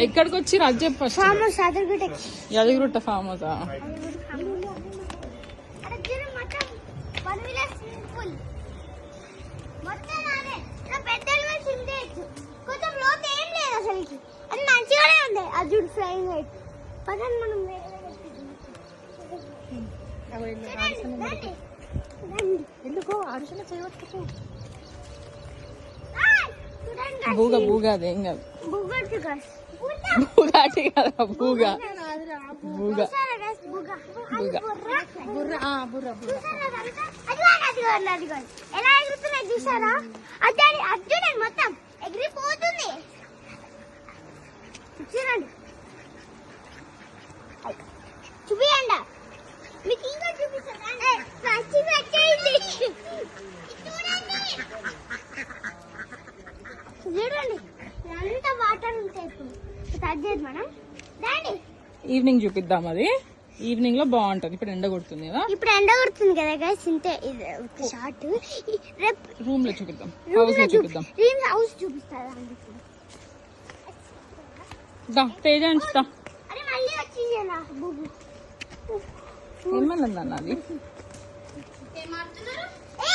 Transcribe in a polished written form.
ఎక్కడికి వచ్చి అది చెప్ప యాదగిరిగుట్ట ఫామ్ హౌసా? అది మంచిగానే ఉంది. అర్జున్ ఫ్లయింగ్ హైట్ పదండి మనం ఎందుకో ఆరుషణ చేయవచ్చు. బూగా బూగా అదేం కాదు, బుగాటి కదా బూగా బూగా ఎలా ఎగురుతున్నాయి చూసారా? అది అర్జున్ మొత్తం ఎగిరిపోతుంది. చూడండి చూపియండి, మీకు ఇంకా చూపిస్తాను. చూడండి ఎంత వాటర్ ఉంటాయి. ఇప్పుడు తగ్గేది మనం డాడీ ఈవినింగ్ చూపిద్దాం. అది ఈవినింగ్ లో బాగుంటది. ఇప్పుడు ఎండ కొడుతుంది కదా, ఇప్పుడు ఎండ కొడుతుంది కదా గైస్. ఇంతే ఇది షార్ట్. రేపు రూమ్ లో చూపిద్దాం, హౌస్ లో చూపిద్దాం. హౌస్ చూపిస్తారా? తేజ ఉంచుతా. అరే మళ్ళీ వచ్చింది ఏమన్నా అది ఏం ఆడుతున్నారు?